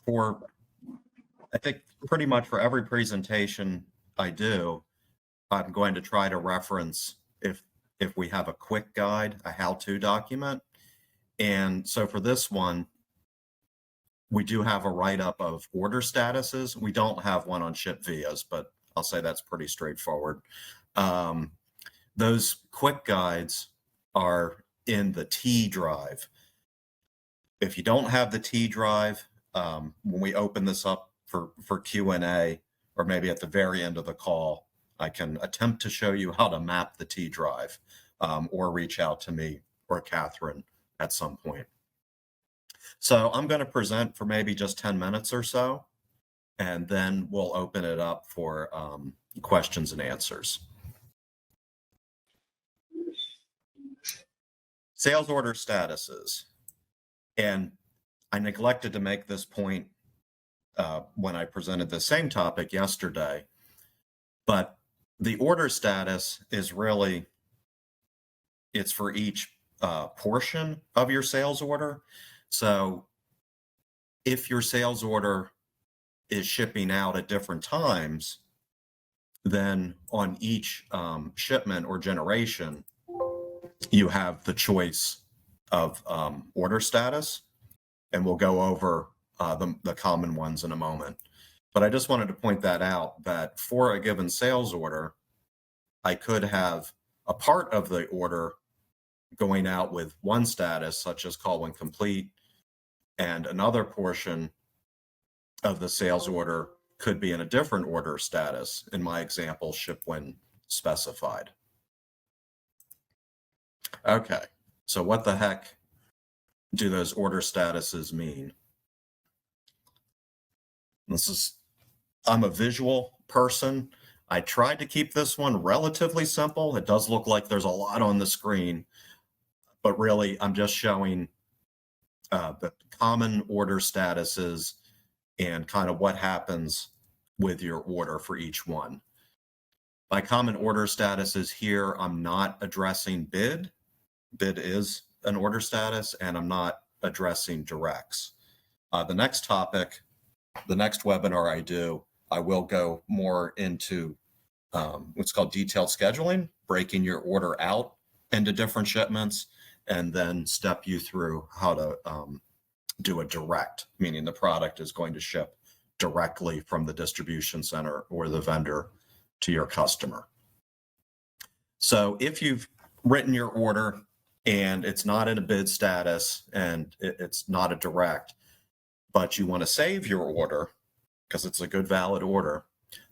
for, I think pretty much for every presentation I do, I'm going to try to reference if we have a quick guide, a how-to document. And so for this one, we do have a write-up of order statuses. We don't have one on ship vias, but I'll say that's pretty straightforward. Those quick guides are in the T drive. If you don't have the T drive, when we open this up for Q&A, or maybe at the very end of the call, I can attempt to show you how to map the T drive, or reach out to me or Catherine at some point. So I'm going to present for maybe just 10 minutes or so, and then we'll open it up for questions and answers. Sales order statuses. And I neglected to make this point when I presented the same topic yesterday, but the order status is really, it's for each portion of your sales order. So if your sales order is shipping out at different times, then on each shipment or generation, you have the choice of order status, and we'll go over the common ones in a moment. But I just wanted to point that out, that for a given sales order, I could have a part of the order going out with one status, such as call when complete, and another portion of the sales order could be in a different order status. In my example, ship when specified. Okay, so what the heck do those order statuses mean? I'm a visual person. I tried to keep this one relatively simple. It does look like there's a lot on the screen, but really I'm just showing the common order statuses and kind of what happens with your order for each one. By common order statuses here, I'm not addressing bid. Bid is an order status, and I'm not addressing directs. The next topic, the next webinar I do, I will go more into what's called detailed scheduling, breaking your order out into different shipments, and then step you through how to do a direct, meaning the product is going to ship directly from the distribution center or the vendor to your customer. So if you've written your order and it's not in a bid status and it's not a direct, but you want to save your order because it's a good valid order,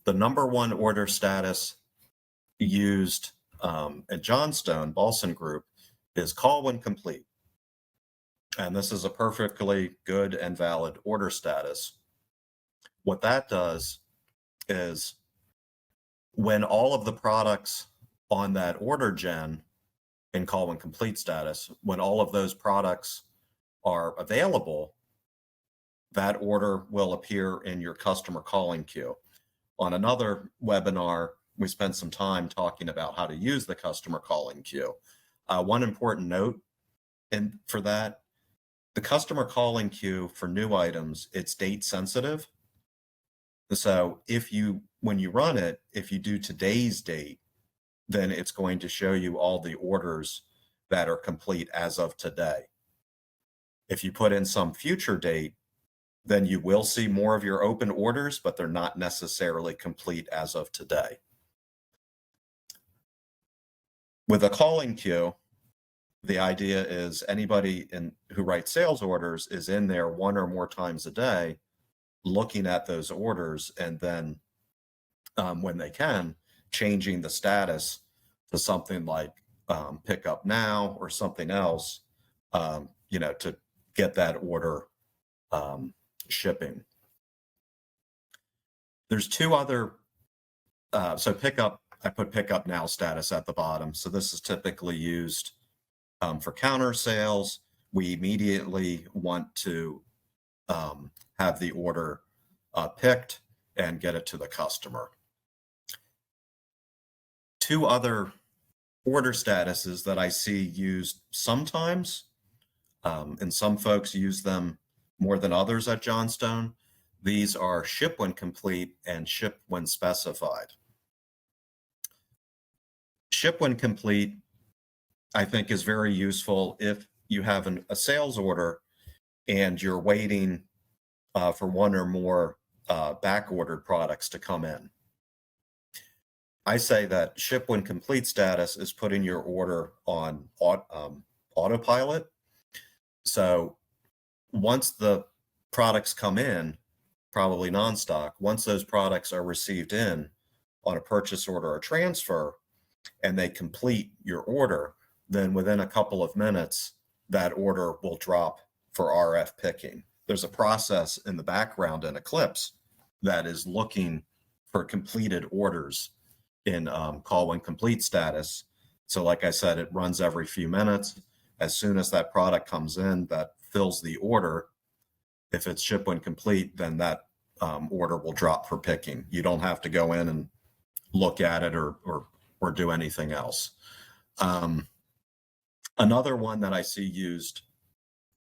the number one order status used at Johnstone, Balson Group, is call when complete. And this is a perfectly good and valid order status. What that does is when all of the products on that order gen in call when complete status, when all of those products are available, that order will appear in your customer calling queue. On another webinar, we spent some time talking about how to use the customer calling queue. One important note for that, the customer calling queue for new items, it's date sensitive. So when you run it, if you do today's date, then it's going to show you all the orders that are complete as of today. If you put in some future date, then you will see more of your open orders, but they're not necessarily complete as of today. With a calling queue, the idea is anybody who writes sales orders is in there one or more times a day looking at those orders, and then when they can, changing the status to something like pick up now or something else, to get that order shipping. There's two other, so pickup, I put pickup now status at the bottom. So this is typically used for counter sales. We immediately want to have the order picked and get it to the customer. Two other order statuses that I see used sometimes, and some folks use them more than others at Johnstone. These are ship when complete and ship when specified. Ship when complete, I think, is very useful if you have a sales order and you're waiting for one or more back ordered products to come in. I say that ship when complete status is putting your order on autopilot. So once the products come in, probably non-stock, once those products are received in on a purchase order or transfer and they complete your order, then within a couple of minutes, that order will drop for RF picking. There's a process in the background in Eclipse that is looking for completed orders in call when complete status. So like I said, it runs every few minutes. As soon as that product comes in that fills the order, if it's ship when complete, then that order will drop for picking. You don't have to go in and look at it or do anything else. Another one that I see used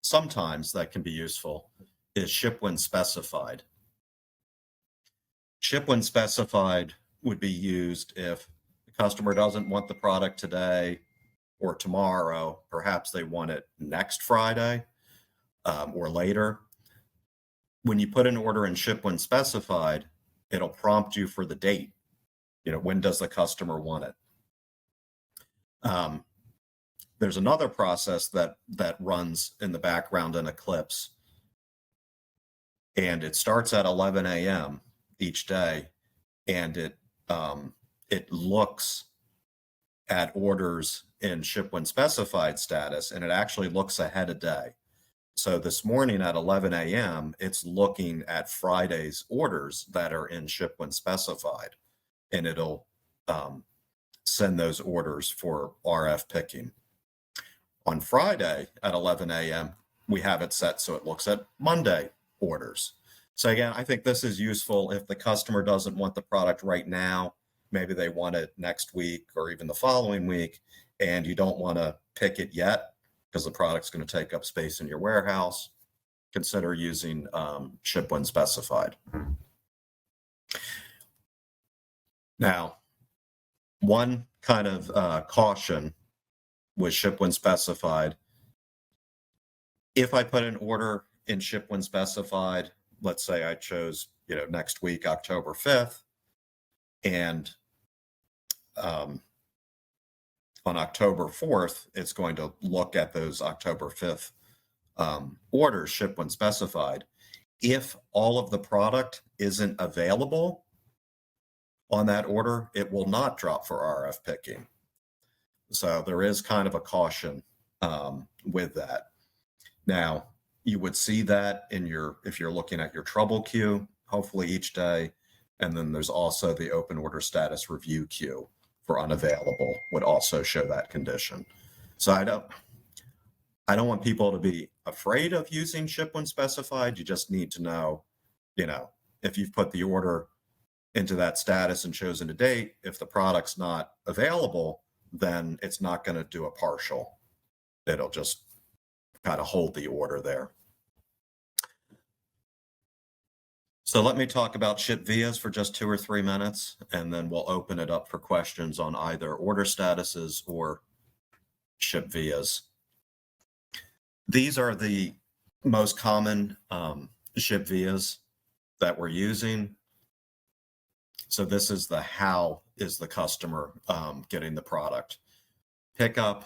sometimes that can be useful is ship when specified. Ship when specified would be used if the customer doesn't want the product today or tomorrow. Perhaps they want it next Friday or later. When you put an order in ship when specified, it'll prompt you for the date. When does the customer want it? There's another process that runs in the background in Eclipse, and it starts at 11 a.m. each day, and it looks at orders in ship when specified status, and it actually looks ahead a day. So this morning at 11 a.m., it's looking at Friday's orders that are in ship when specified, and it'll send those orders for RF picking. On Friday at 11 a.m., we have it set so it looks at Monday orders. So again, I think this is useful if the customer doesn't want the product right now. Maybe they want it next week or even the following week, and you don't want to pick it yet because the product's going to take up space in your warehouse. Consider using ship when specified. Now, one kind of caution with ship when specified. If I put an order in ship when specified, let's say I chose, next week, October 5th, and on October 4th, it's going to look at those October 5th orders ship when specified. If all of the product isn't available on that order, it will not drop for RF picking. So there is kind of a caution with that. Now, you would see that if you're looking at your trouble queue, hopefully each day. And then there's also the open order status review queue for unavailable would also show that condition. So I don't want people to be afraid of using ship when specified. You just need to know, if you've put the order into that status and chosen a date, if the product's not available, then it's not going to do a partial. It'll just kind of hold the order there. So let me talk about ship vias for just 2 or 3 minutes, and then we'll open it up for questions on either order statuses or ship vias. These are the most common ship vias that we're using. So this is the how is the customer getting the product. Pickup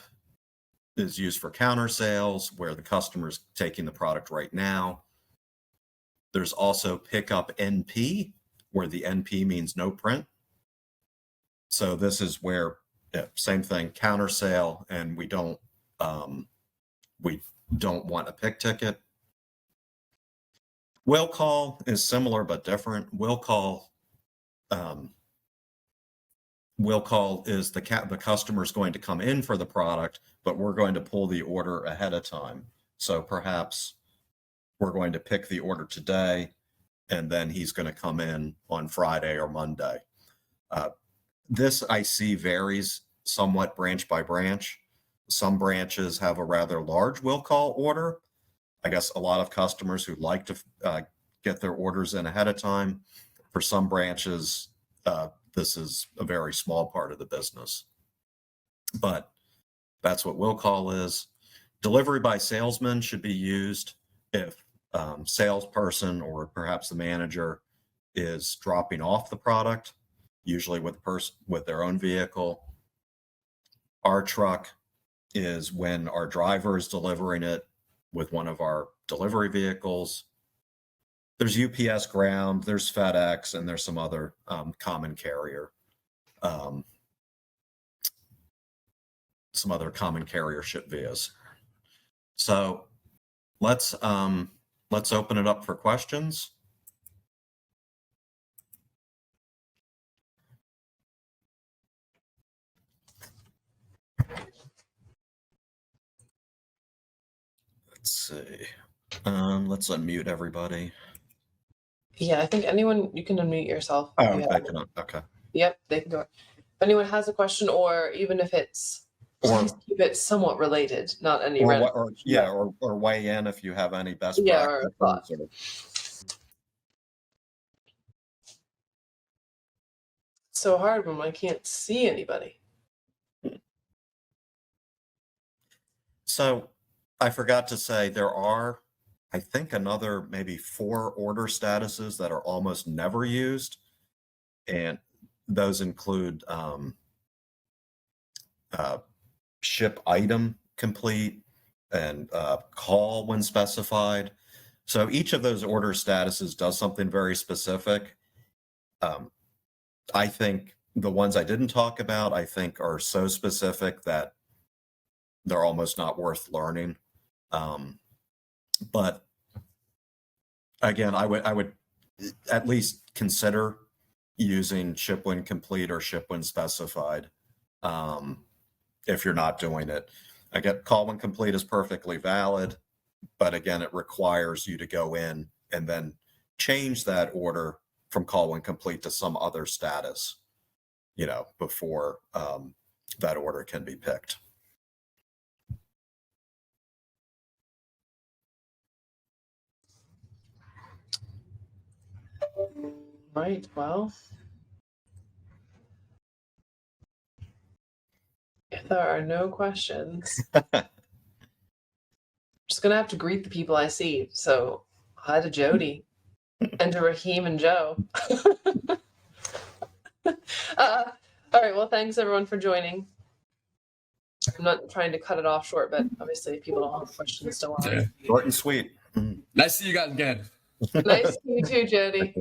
is used for counter sales where the customer's taking the product right now. There's also pickup NP, where the NP means no print. So this is where, same thing, counter sale, and we don't want a pick ticket. Will call is similar but different. Will call is the customer's going to come in for the product, but we're going to pull the order ahead of time. So perhaps we're going to pick the order today, and then he's going to come in on Friday or Monday. This I see varies somewhat branch by branch. Some branches have a rather large will call order. I guess a lot of customers who like to get their orders in ahead of time. For some branches, this is a very small part of the business, but that's what will call is. Delivery by salesman should be used if salesperson or perhaps the manager is dropping off the product, usually with their own vehicle. Our truck is when our driver is delivering it with one of our delivery vehicles. There's UPS Ground, there's FedEx, and there's some other common carrier, ship vias. So let's open it up for questions. Let's see. Let's unmute everybody. Yeah, I think you can unmute yourself. Oh, they can. Okay. Yep, they can go. If anyone has a question, or even if it's, please keep it somewhat related, not any random. Or weigh in if you have any best practices. So hard when I can't see anybody. So I forgot to say there are, I think, another maybe 4 order statuses that are almost never used, and those include ship item complete and call when specified. So each of those order statuses does something very specific. I think the ones I didn't talk about, I think, are so specific that they're almost not worth learning. But again, I would at least consider using ship when complete or ship when specified if you're not doing it. Again, call when complete is perfectly valid, but again, it requires you to go in and then change that order from call when complete to some other status, before that order can be picked. Right, well, if there are no questions, I'm just gonna have to greet the people I see. So hi to Jody and to Raheem and Joe. All right, well, thanks everyone for joining. I'm not trying to cut it off short, but obviously if people don't have questions still on. Yeah. Short and sweet. Nice to see you guys again. Nice to meet you too, Jody.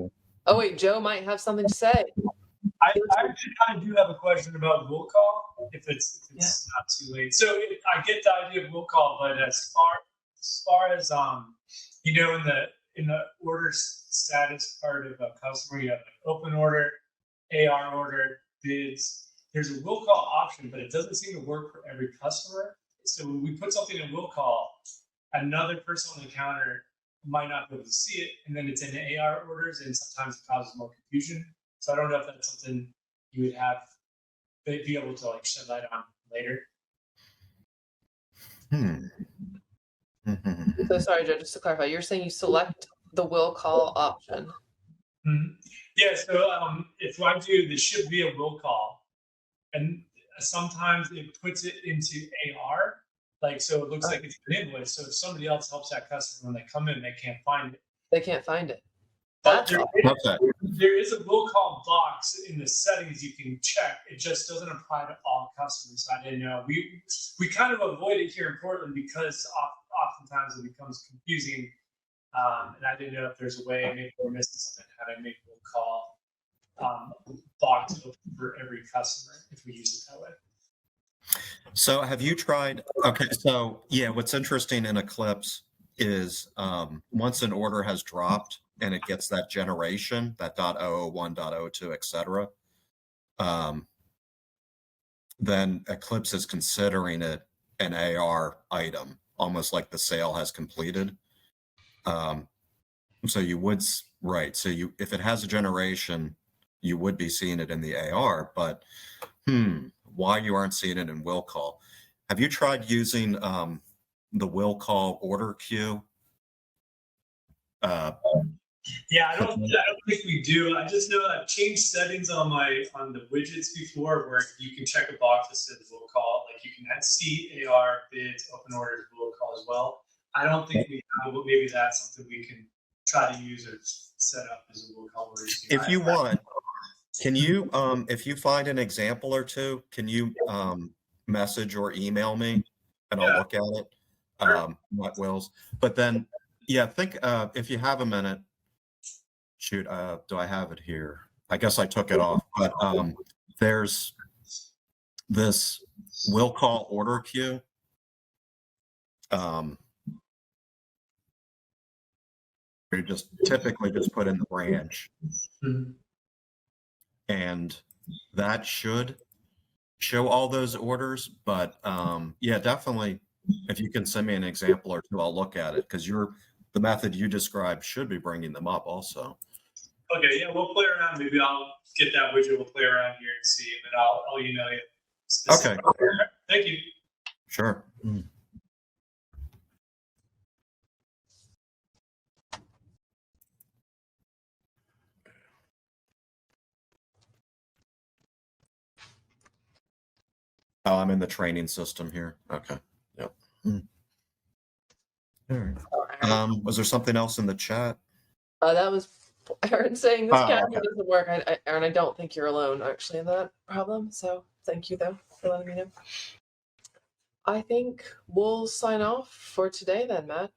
Oh wait, Joe might have something to say. I actually kind of do have a question about will call, if it's not too late. So I get the idea of will call, but as far as in the order status part of a customer, you have like open order, AR order, bids. There's a will call option, but it doesn't seem to work for every customer. So when we put something in will call, another person on the counter might not be able to see it, and then it's in the AR orders, and sometimes it causes more confusion. So I don't know if that's something you would have be able to shed light on later. So sorry, Joe, just to clarify, you're saying you select the will call option. Yeah, so if I do the ship via will call, and sometimes it puts it into AR, so it looks like it's an invoice. So if somebody else helps that customer when they come in, they can't find it. They can't find it. But there is a will call box in the settings you can check. It just doesn't apply to all customers. I didn't know. We kind of avoid it here in Portland because oftentimes it becomes confusing. And I didn't know if there's a way, maybe we're missing something, how to make will call box open for every customer if we use it that way. So have you tried? Okay, so yeah, what's interesting in Eclipse is once an order has dropped and it gets that generation, that .001, .02, etc., then Eclipse is considering it an AR item, almost like the sale has completed. So you would, right, so if it has a generation, you would be seeing it in the AR, but why you aren't seeing it in will call? Have you tried using the will call order queue Yeah, I don't think we do. I just know I've changed settings on the widgets before, where you can check a box that says will call. Like you can add seat, AR, bids, open orders, will call as well. I don't think we have, but maybe that's something we can try to use or set up as a will call. If you want, can you, if you find an example or two, can you message or email me and I'll look at it? What wills, but then, yeah, think if you have a minute. Shoot, do I have it here? I guess I took it off, but there's this will call order queue. You just typically just put in the branch, and that should show all those orders. But yeah, definitely, if you can send me an example or two, I'll look at it, because the method you described should be bringing them up also. Okay, yeah, we'll play around. Maybe I'll get that widget. We'll play around here and see, and then I'll email you. Okay. Thank you. Sure. Oh, I'm in the training system here. Okay. Yep. All right. Was there something else in the chat? That was Aaron saying this camera Okay. doesn't work. Aaron, I don't think you're alone actually in that problem. So thank you though for letting me know. I think we'll sign off for today then, Matt.